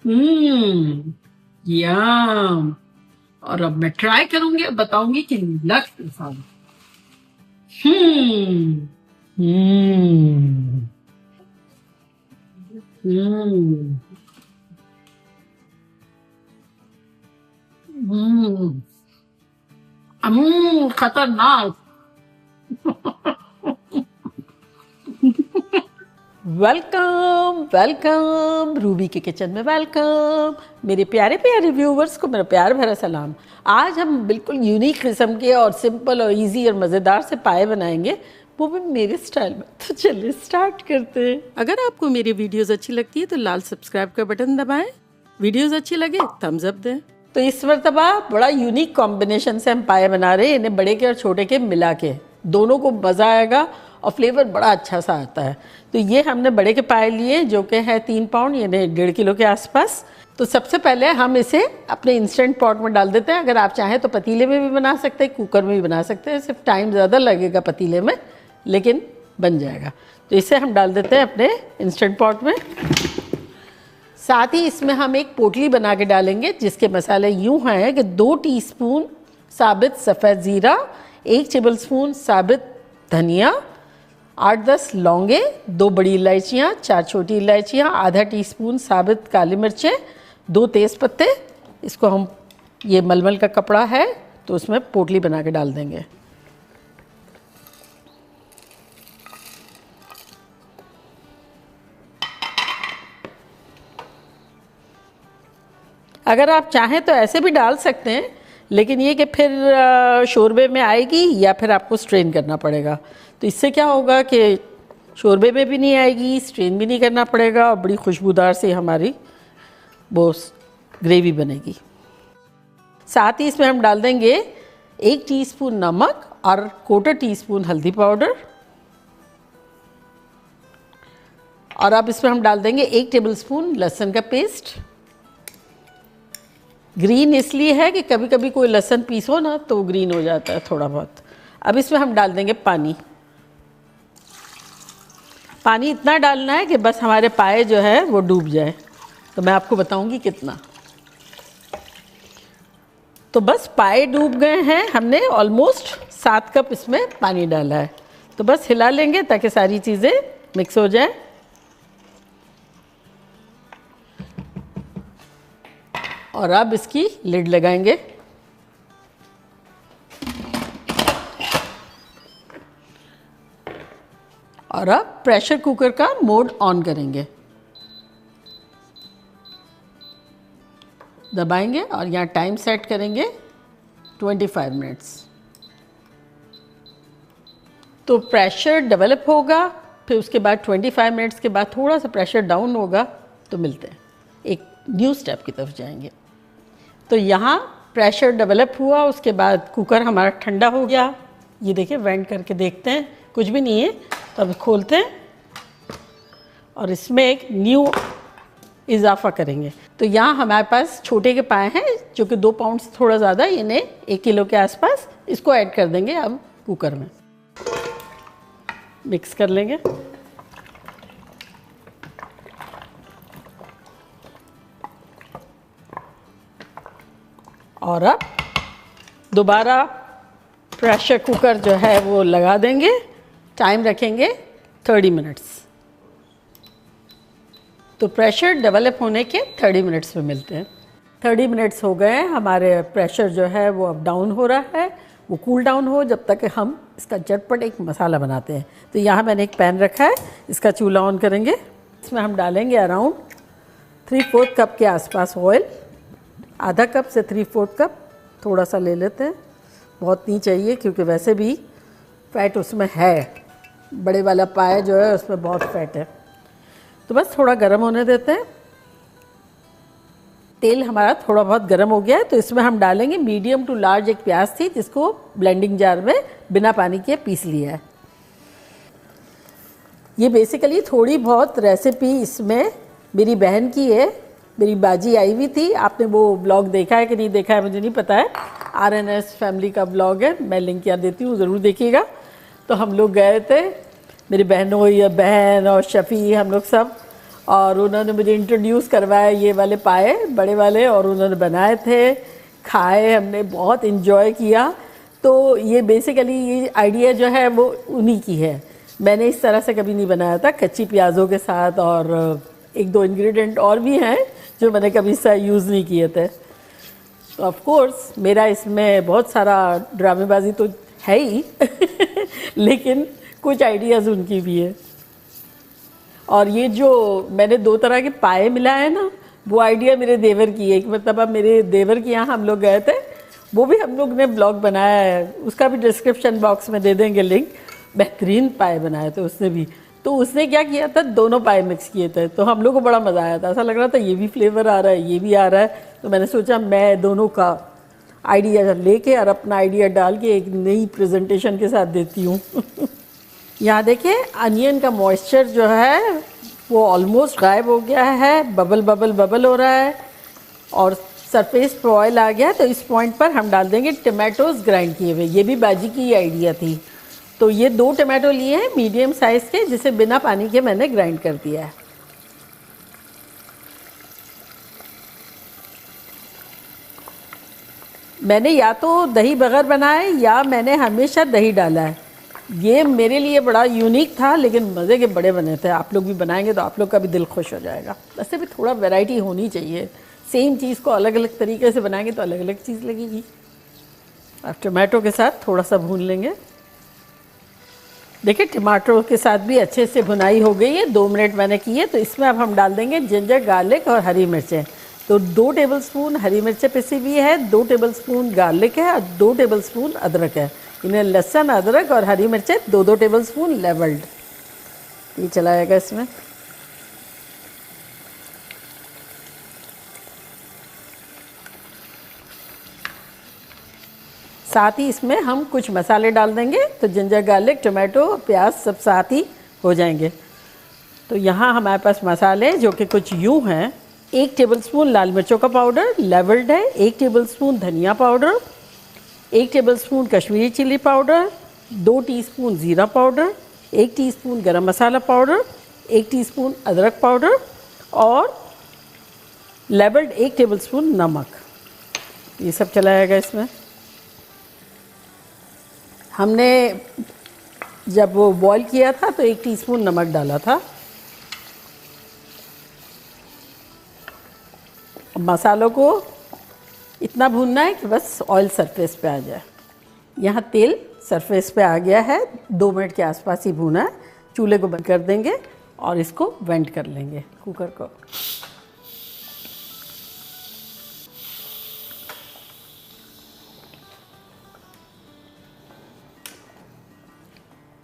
हम्म, यम। और अब मैं ट्राई करूंगी, बताऊंगी कि लग कैसा है। हम्म। हम्म। हम्म। हम्म। खतरनाक। वेलकम वेलकम रूबी के किचन में वेलकम। मेरे प्यारे प्यारे व्यूवर्स को मेरा प्यार भरा सलाम। आज हम बिल्कुल यूनिक किस्म के और सिंपल और इजी और मज़ेदार से पाए बनाएंगे, वो भी मेरे स्टाइल में। तो चलिए स्टार्ट करते हैं। अगर आपको मेरी वीडियोस अच्छी लगती है तो लाल सब्सक्राइब का बटन दबाएं, वीडियोस अच्छी लगे थम्स अप दें। तो इस मरतबा बड़ा यूनिक कॉम्बिनेशन से हम पाए बना रहे हैं, इन्हें बड़े के और छोटे के मिला के। दोनों को मज़ा आएगा और फ्लेवर बड़ा अच्छा सा आता है। तो ये हमने बड़े के पाए लिए जो कि है 3 पाउंड यानी 1.5 किलो के आसपास। तो सबसे पहले हम इसे अपने इंस्टेंट पॉट में डाल देते हैं। अगर आप चाहें तो पतीले में भी बना सकते हैं, कुकर में भी बना सकते हैं। सिर्फ टाइम ज़्यादा लगेगा पतीले में, लेकिन बन जाएगा। तो इसे हम डाल देते हैं अपने इंस्टेंट पॉट में। साथ ही इसमें हम एक पोटली बना के डालेंगे जिसके मसाले यूँ हैं कि 2 टीस्पून साबित सफ़ेद ज़ीरा, 1 टेबलस्पून साबित धनिया, 8-10 लौंगे, 2 बड़ी इलायचियाँ, 4 छोटी इलायचियाँ, आधा टीस्पून साबित काली मिर्चें, 2 तेज़ पत्ते। इसको हम, ये मलमल का कपड़ा है तो उसमें पोटली बना के डाल देंगे। अगर आप चाहें तो ऐसे भी डाल सकते हैं, लेकिन ये कि फिर शोरबे में आएगी या फिर आपको स्ट्रेन करना पड़ेगा। तो इससे क्या होगा कि शोरबे में भी नहीं आएगी, स्ट्रेन भी नहीं करना पड़ेगा और बड़ी खुशबूदार से हमारी वो ग्रेवी बनेगी। साथ ही इसमें हम डाल देंगे 1 टीस्पून नमक और 1/4 टीस्पून हल्दी पाउडर। और अब इसमें हम डाल देंगे 1 टेबलस्पून लहसुन का पेस्ट। ग्रीन इसलिए है कि कभी कभी कोई लहसुन पीसो ना तो वो ग्रीन हो जाता है थोड़ा बहुत। अब इसमें हम डाल देंगे पानी। पानी इतना डालना है कि बस हमारे पाए जो है वो डूब जाए। तो मैं आपको बताऊंगी कितना। तो बस पाए डूब गए हैं, हमने ऑलमोस्ट 7 कप इसमें पानी डाला है। तो बस हिला लेंगे ताकि सारी चीज़ें मिक्स हो जाए। और अब इसकी लिड लगाएंगे। और अब प्रेशर कुकर का मोड ऑन करेंगे, दबाएंगे और यहाँ टाइम सेट करेंगे 25 मिनट्स। तो प्रेशर डेवलप होगा, फिर उसके बाद 25 मिनट्स के बाद थोड़ा सा प्रेशर डाउन होगा। तो मिलते हैं, एक न्यू स्टेप की तरफ जाएंगे। तो यहाँ प्रेशर डेवलप हुआ, उसके बाद कुकर हमारा ठंडा हो गया। ये देखिए वेंट करके देखते हैं, कुछ भी नहीं है। तो अब खोलते हैं और इसमें एक न्यू इजाफा करेंगे। तो यहाँ हमारे पास छोटे के पाए हैं जो कि 2 पाउंड से थोड़ा ज़्यादा, इन्हें 1 किलो के आसपास। इसको ऐड कर देंगे अब कुकर में, मिक्स कर लेंगे। और अब दोबारा प्रेशर कुकर जो है वो लगा देंगे। टाइम रखेंगे 30 मिनट्स। तो प्रेशर डेवलप होने के 30 मिनट्स में मिलते हैं। 30 मिनट्स हो गए हैं, हमारे प्रेशर जो है वो अब डाउन हो रहा है। वो कूल डाउन हो जब तक हम इसका झटपट एक मसाला बनाते हैं। तो यहाँ मैंने एक पैन रखा है, इसका चूल्हा ऑन करेंगे। इसमें हम डालेंगे अराउंड 3/4 कप के आसपास ऑयल। आधा कप से 3/4 कप, थोड़ा सा ले लेते हैं, बहुत नहीं चाहिए क्योंकि वैसे भी फैट उसमें है। बड़े वाला पाए जो है उसमें बहुत फैट है। तो बस थोड़ा गर्म होने देते हैं। तेल हमारा थोड़ा बहुत गर्म हो गया है, तो इसमें हम डालेंगे मीडियम टू लार्ज एक प्याज थी जिसको ब्लेंडिंग जार में बिना पानी के पीस लिया है। ये बेसिकली थोड़ी बहुत रेसिपी इसमें मेरी बहन की है, मेरी बाजी आई हुई थी। आपने वो ब्लॉग देखा है कि नहीं देखा है मुझे नहीं पता है। RNS फैमिली का ब्लॉग है, मैं लिंक यहाँ देती हूँ, ज़रूर देखिएगा। तो हम लोग गए थे, मेरी बहनों या बहन और शफ़ी, हम लोग सब, और उन्होंने मुझे इंट्रोड्यूस करवाया ये वाले पाए, बड़े वाले, और उन्होंने बनाए थे, खाए, हमने बहुत इन्जॉय किया। तो ये बेसिकली ये आइडिया जो है वो उन्हीं की है। मैंने इस तरह से कभी नहीं बनाया था, कच्ची प्याज़ों के साथ, और एक दो इंग्रेडिएंट और भी हैं जो मैंने कभी से यूज़ नहीं किए थे। तो ऑफ कोर्स मेरा इसमें बहुत सारा ड्रामेबाजी तो है ही लेकिन कुछ आइडियाज़ उनकी भी है। और ये जो मैंने दो तरह के पाए मिलाए ना, वो आइडिया मेरे देवर की है। एक मतलब अब मेरे देवर के यहाँ हम लोग गए थे, वो भी हम लोग ने ब्लॉग बनाया है, उसका भी डिस्क्रिप्शन बॉक्स में दे देंगे लिंक। बेहतरीन पाए बनाए थे उसने भी। तो उसने क्या किया था, दोनों पाए मिक्स किए थे, तो हम लोग को बड़ा मज़ा आया था। ऐसा लग रहा था ये भी फ्लेवर आ रहा है, ये भी आ रहा है। तो मैंने सोचा मैं दोनों का आइडिया लेके और अपना आइडिया डाल के एक नई प्रेजेंटेशन के साथ देती हूँ यहाँ देखिए अनियन का मॉइस्चर जो है वो ऑलमोस्ट गायब हो गया है, बबल बबल बबल हो रहा है और सरफेस पर ऑयल आ गया है। तो इस पॉइंट पर हम डाल देंगे टमाटोज ग्राइंड किए हुए। ये भी बाजी की आइडिया थी। तो ये 2 टमाटो लिए हैं मीडियम साइज़ के, जिसे बिना पानी के मैंने ग्राइंड कर दिया है। मैंने या तो दही बगैर बनाए या मैंने हमेशा दही डाला है। ये मेरे लिए बड़ा यूनिक था, लेकिन मज़े के बड़े बने थे। आप लोग भी बनाएंगे तो आप लोग का भी दिल खुश हो जाएगा। वैसे भी थोड़ा वैरायटी होनी चाहिए, सेम चीज़ को अलग अलग तरीके से बनाएंगे तो अलग अलग चीज़ लगेगी। अब टमाटो के साथ थोड़ा सा भून लेंगे। देखिए टमाटो के साथ भी अच्छे से भुनाई हो गई है, 2 मिनट मैंने की है। तो इसमें अब हम डाल देंगे जिंजर गार्लिक और हरी मिर्चें। तो 2 टेबलस्पून हरी मिर्चें पिसी हुई है, 2 टेबलस्पून गार्लिक है और 2 टेबलस्पून अदरक है। इन्हें लहसुन, अदरक और हरी मिर्चें 2-2 टेबलस्पून लेवल्ड ये चलाएगा इसमें। साथ ही इसमें हम कुछ मसाले डाल देंगे। तो जिंजर गार्लिक टमाटो प्याज सब साथ ही हो जाएंगे। तो यहाँ हमारे पास मसाले जो कि कुछ यूँ हैं, 1 टेबलस्पून लाल मिर्चों का पाउडर लेवल्ड है, 1 टेबलस्पून धनिया powder, 1 tablespoon Kashmiri chilli powder, 2 teaspoon ज़ीरा powder, 1 teaspoon garam masala powder, 1 teaspoon अदरक पाउडर और लेवल्ड 1 टेबलस्पून नमक। ये सब चलाएगा इसमें। हमने जब वो बॉईल किया था तो 1 टीस्पून नमक डाला था। मसालों को इतना भूनना है कि बस ऑयल सरफेस पे आ जाए। यहाँ तेल सरफेस पे आ गया है, 2 मिनट के आसपास ही भूना है। चूल्हे को बंद कर देंगे और इसको वेंट कर लेंगे कुकर को।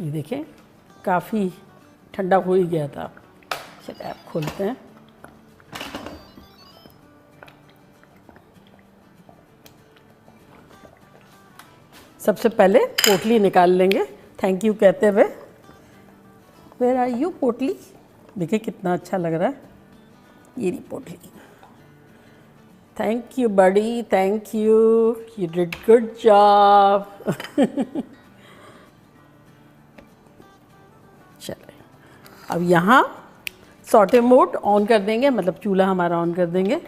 ये देखें काफ़ी ठंडा हो ही गया था। चलिए आप खोलते हैं। सबसे पहले पोटली निकाल लेंगे थैंक यू कहते हुए। वेयर आर यू पोटली? देखिए कितना अच्छा लग रहा है। ये रही पोटली। Thank you buddy, thank you, you did good job. चलिए अब यहाँ सॉटे मोड ऑन कर देंगे, मतलब चूल्हा हमारा ऑन कर देंगे।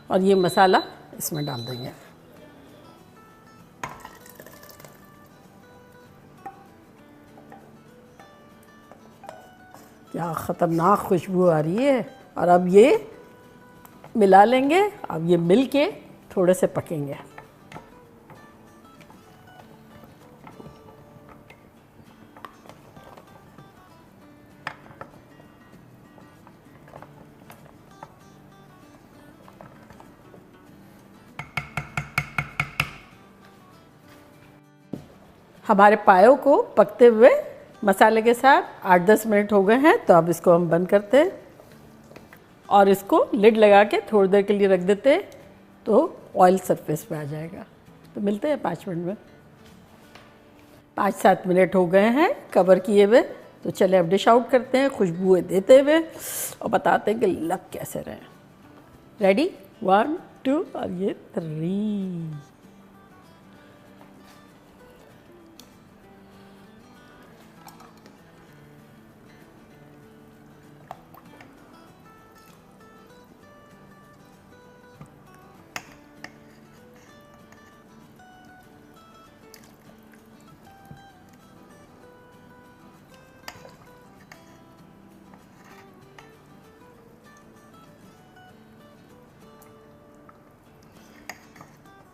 और ये मसाला इसमें डाल देंगे। क्या ख़तरनाक खुशबू आ रही है। और अब ये मिला लेंगे। अब ये मिल के थोड़े से पकेंगे। हमारे पायों को पकते हुए मसाले के साथ 8-10 मिनट हो गए हैं। तो अब इसको हम बंद करते हैं और इसको लिड लगा के थोड़ी देर के लिए रख देते हैं, तो ऑयल सरफेस पे आ जाएगा। तो मिलते हैं 5 मिनट में। 5-7 मिनट हो गए हैं कवर किए हुए। तो चले अब डिश आउट करते हैं खुशबुएं देते हुए और बताते हैं कि लग कैसे रहे। रेडी 1 2 और ये 3।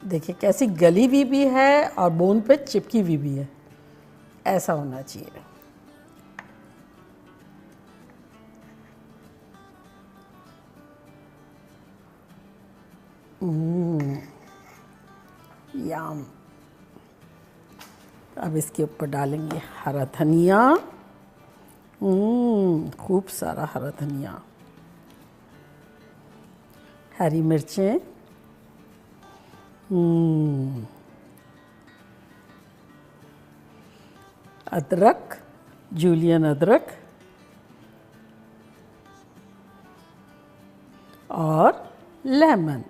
देखिए कैसी गली हुई भी है और बोन पे चिपकी हुई भी है, ऐसा होना चाहिए। याम। अब इसके ऊपर डालेंगे हरा धनिया, खूब सारा हरा धनिया, हरी मिर्चें, अदरक, जूलियन अदरक और लेमन।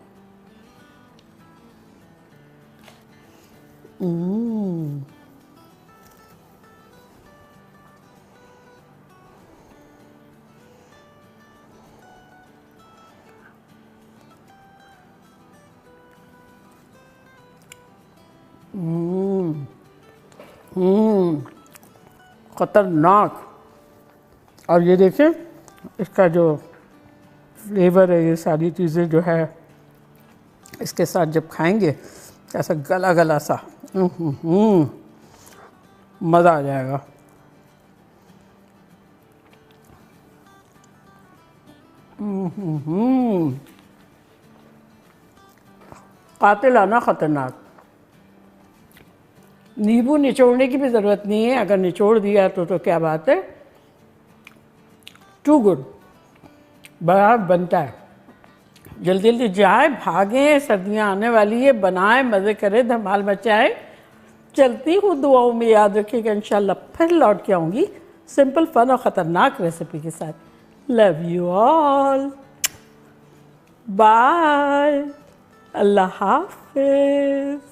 खतरनाक। और ये देखें इसका जो फ्लेवर है, ये सारी चीज़ें जो है इसके साथ जब खाएंगे ऐसा गला गला सा, मज़ा आ जाएगा। कातिलाना खतरनाक। नींबू निचोड़ने की भी ज़रूरत नहीं है, अगर निचोड़ दिया तो क्या बात है, टू गुड, बड़ा बनता है। जल्दी जल्दी जाए, भागें, सर्दियाँ आने वाली है, बनाएं, मज़े करें, धमाल मचाएं। चलती हूँ, दुआओं में याद रखिएगा, इंशाल्लाह फिर लौट के आऊँगी सिंपल, फन और ख़तरनाक रेसिपी के साथ। लव यू ऑल, बाय, अल्लाह हाफिज़।